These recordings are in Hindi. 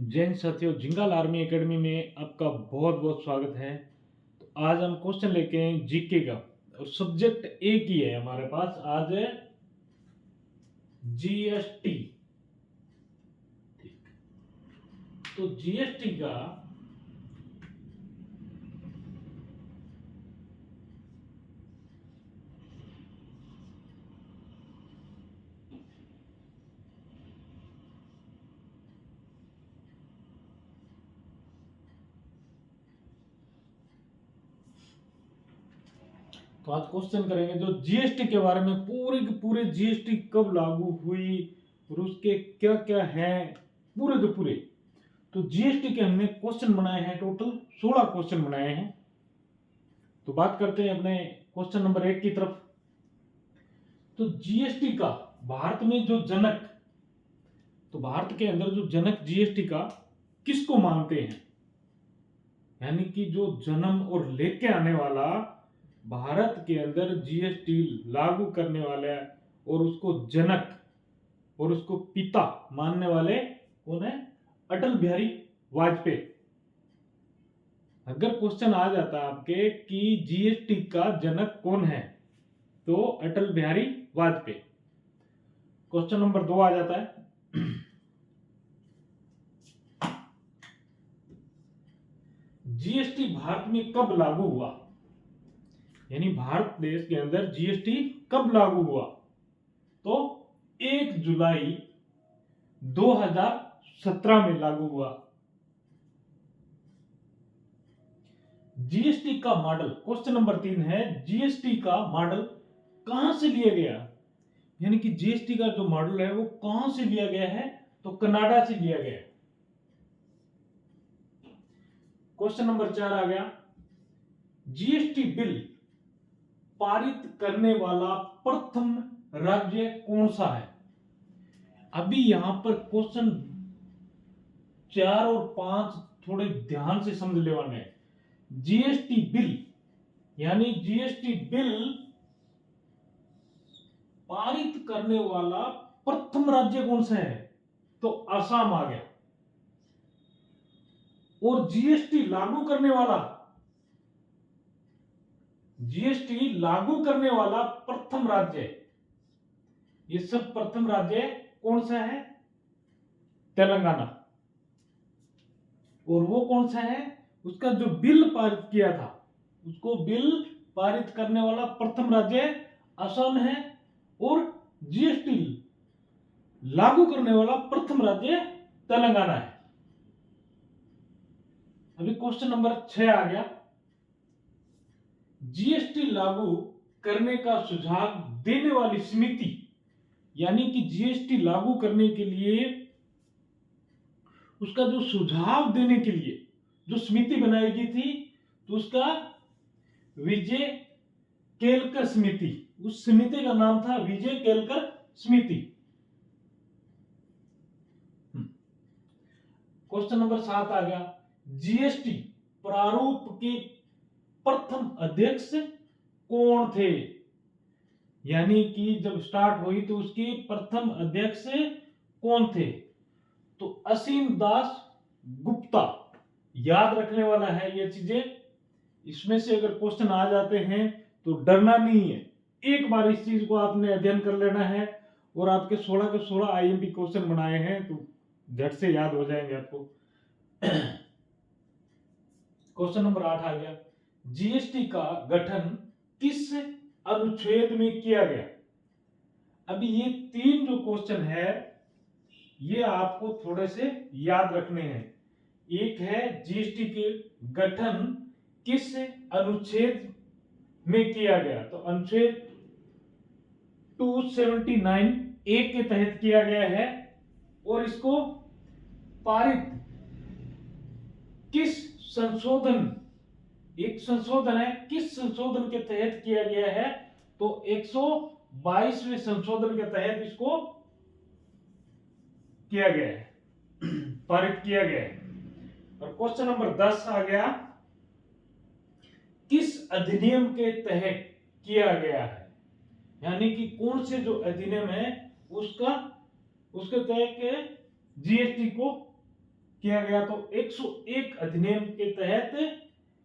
जैन साथियों, जिंगाल आर्मी एकेडमी में आपका बहुत बहुत स्वागत है। तो आज हम क्वेश्चन लेके आए जीके का और सब्जेक्ट एक ही है हमारे पास। आज है जीएसटी। ठीक, तो जीएसटी का तो आज क्वेश्चन करेंगे जो जीएसटी के बारे में, पूरे के पूरे जीएसटी कब लागू हुई और उसके क्या क्या है, पूरे के पूरे। तो जीएसटी के हमने क्वेश्चन बनाए हैं, टोटल 16 क्वेश्चन बनाए हैं। तो बात करते हैं अपने क्वेश्चन नंबर 1 की तरफ। तो जीएसटी का भारत में जो जनक, तो भारत के अंदर जो जनक जीएसटी का किसको मानते हैं, यानी कि जो जन्म और लेके आने वाला, भारत के अंदर जीएसटी लागू करने वाला है और उसको जनक और उसको पिता मानने वाले कौन है? अटल बिहारी वाजपेयी। अगर क्वेश्चन आ जाता आपके कि जीएसटी का जनक कौन है, तो अटल बिहारी वाजपेयी। क्वेश्चन नंबर 2 आ जाता है, जीएसटी भारत में कब लागू हुआ, यानी भारत देश के अंदर जीएसटी कब लागू हुआ? तो 1 जुलाई 2017 में लागू हुआ। जीएसटी का मॉडल, क्वेश्चन नंबर 3 है, जीएसटी का मॉडल कहां से लिया गया, यानी कि जीएसटी का जो मॉडल है वो कहां से लिया गया है? तो कनाडा से लिया गया है। क्वेश्चन नंबर 4 आ गया, जीएसटी बिल पारित करने वाला प्रथम राज्य कौन सा है? अभी यहां पर क्वेश्चन 4 और 5 थोड़े ध्यान से समझ लेवाने हैं। जीएसटी बिल, यानी जीएसटी बिल पारित करने वाला प्रथम राज्य कौन सा है? तो असम आ गया। और जीएसटी लागू करने वाला, जीएसटी लागू करने वाला प्रथम राज्य, ये सब प्रथम राज्य कौन सा है? तेलंगाना। और वो कौन सा है? उसका जो बिल पारित किया था, उसको बिल पारित करने वाला प्रथम राज्य असम है और जीएसटी लागू करने वाला प्रथम राज्य तेलंगाना है। अभी क्वेश्चन नंबर 6 आ गया, जीएसटी लागू करने का सुझाव देने वाली समिति, यानी कि जीएसटी लागू करने के लिए उसका जो सुझाव देने के लिए जो समिति बनाई गई थी, तो उसका विजय केलकर समिति, उस समिति का नाम था विजय केलकर समिति। क्वेश्चन नंबर 7 आ गया, जीएसटी प्रारूप के प्रथम अध्यक्ष कौन थे, यानी कि जब स्टार्ट हुई तो उसके प्रथम अध्यक्ष कौन थे? तो असीम दास गुप्ता। याद रखने वाला है ये चीजें, इसमें से अगर क्वेश्चन आ जाते हैं तो डरना नहीं है, एक बार इस चीज को आपने अध्ययन कर लेना है और आपके 16 के 16 आईएमपी क्वेश्चन बनाए हैं तो झट से याद हो जाएंगे आपको। क्वेश्चन नंबर 8 आ गया, जीएसटी का गठन किस अनुच्छेद में किया गया? अभी ये 3 जो क्वेश्चन है ये आपको थोड़े से याद रखने हैं। एक है जीएसटी के गठन किस अनुच्छेद में किया गया, तो अनुच्छेद 279 ए के तहत किया गया है। और इसको पारित किस संशोधन, एक संशोधन है, किस संशोधन के तहत किया गया है? तो 122वें संशोधन के तहत इसको किया गया है, पारित किया गया है। और क्वेश्चन नंबर 10 आ गया, किस अधिनियम के तहत किया गया है, यानी कि कौन से जो अधिनियम है उसका, उसके तहत जीएसटी को किया गया, तो 101 अधिनियम के तहत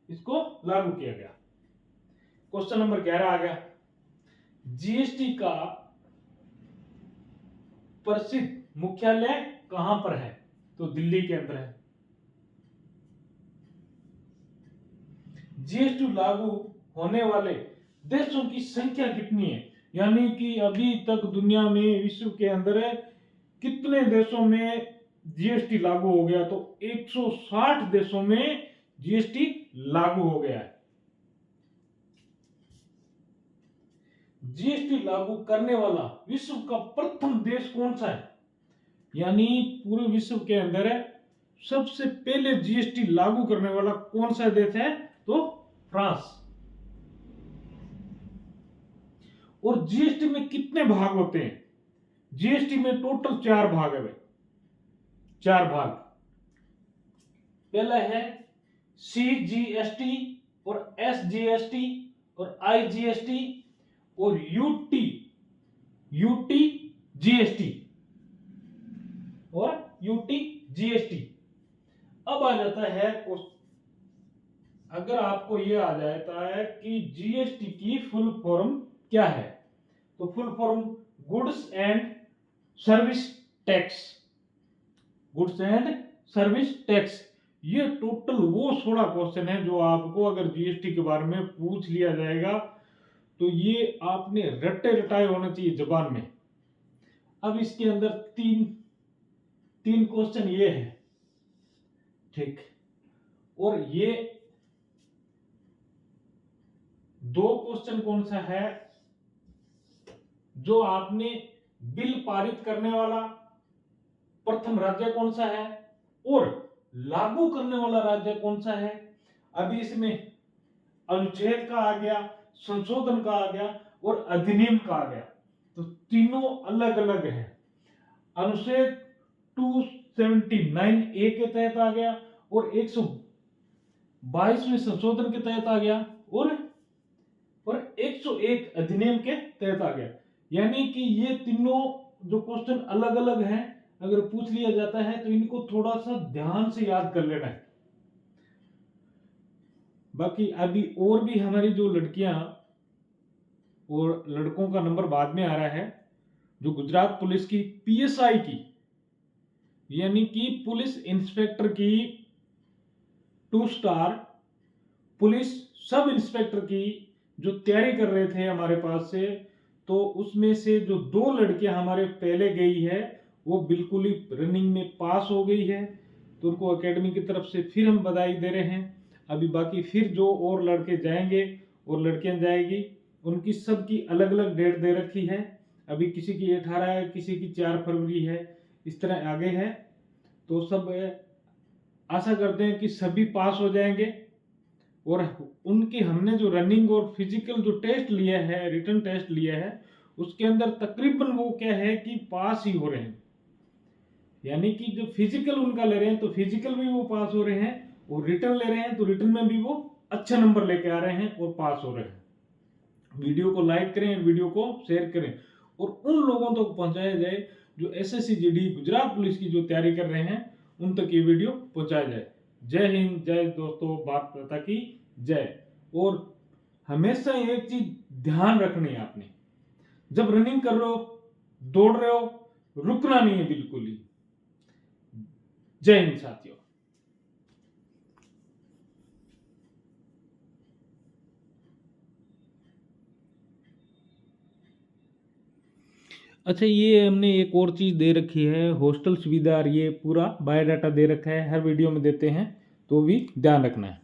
इसको लागू किया गया। क्वेश्चन नंबर 11 आ गया, जीएसटी का प्रसिद्ध मुख्यालय कहां पर है? तो दिल्ली के अंदर है। जीएसटी लागू होने वाले देशों की संख्या कितनी है? यानी कि अभी तक दुनिया में, विश्व के अंदर कितने देशों में जीएसटी लागू हो गया? तो 160 देशों में जीएसटी लागू हो गया है। जीएसटी लागू करने वाला विश्व का प्रथम देश कौन सा है? यानी पूरे विश्व के अंदर सबसे पहले जीएसटी लागू करने वाला कौन सा देश है? तो फ्रांस। और जीएसटी में कितने भाग होते हैं? जीएसटी में टोटल 4 भाग है भाई, 4 भाग। पहला है सीजीएसटी और एसजीएसटी और आईजीएसटी और यूटी जीएसटी और यूटी जीएसटी। अब आ जाता है, अगर आपको यह आ जाता है कि जीएसटी की फुल फॉर्म क्या है, तो full form goods and service tax. Goods and service tax. ये टोटल वो 16 क्वेश्चन है जो आपको अगर जीएसटी के बारे में पूछ लिया जाएगा तो ये आपने रट्टे रटाए होने चाहिए जबान में। अब इसके अंदर तीन क्वेश्चन ये है, ठीक, और ये 2 क्वेश्चन कौन सा है? जो आपने बिल पारित करने वाला प्रथम राज्य कौन सा है और लागू करने वाला राज्य कौन सा है। अभी इसमें अनुच्छेद का आ गया, संशोधन का आ गया और अधिनियम का आ गया, तो तीनों अलग अलग हैं। अनुच्छेद 279A के तहत आ गया और 122वें संशोधन के तहत आ गया और 101 अधिनियम के तहत आ गया। यानी कि ये तीनों जो क्वेश्चन अलग अलग हैं, अगर पूछ लिया जाता है तो इनको थोड़ा सा ध्यान से याद कर लेना है। बाकी अभी और भी हमारी जो लड़कियां और लड़कों का नंबर बाद में आ रहा है, जो गुजरात पुलिस की पीएसआई की यानी कि पुलिस इंस्पेक्टर की 2 स्टार, पुलिस सब इंस्पेक्टर की जो तैयारी कर रहे थे हमारे पास से, तो उसमें से जो 2 लड़कियां हमारे पहले गई है वो बिल्कुल ही रनिंग में पास हो गई है, तो उनको एकेडमी की तरफ से फिर हम बधाई दे रहे हैं। अभी बाकी फिर जो और लड़के जाएंगे और लड़कियां जाएगी, उनकी सबकी अलग अलग डेट दे रखी है। अभी किसी की 18 है, किसी की 4 फरवरी है, इस तरह आगे है। तो सब आशा करते हैं कि सभी पास हो जाएंगे। और उनकी हमने जो रनिंग और फिजिकल जो टेस्ट लिया है, रिटन टेस्ट लिया है, उसके अंदर तकरीबन वो क्या है कि पास ही हो रहे हैं। यानी कि जो फिजिकल उनका ले रहे हैं तो फिजिकल भी वो पास हो रहे हैं, और रिटन ले रहे हैं तो रिटन में भी वो अच्छा नंबर लेके आ रहे हैं और पास हो रहे हैं। वीडियो को लाइक करें, वीडियो को शेयर करें और उन लोगों तक पहुंचाया जाए जो एसएससी जीडी गुजरात पुलिस की जो तैयारी कर रहे हैं, उन तक ये वीडियो पहुंचाया जाए। जय हिंद, जय दोस्तों, भारत माता की जय। और हमेशा एक चीज ध्यान रखनी है आपने, जब रनिंग कर रहे हो, दौड़ रहे हो, रुकना नहीं है बिल्कुल ही। जय हिंद साथियों। अच्छा, ये हमने एक और चीज़ दे रखी है, हॉस्टल सुविधा, और ये पूरा बायोडाटा दे रखा है, हर वीडियो में देते हैं, तो भी ध्यान रखना है।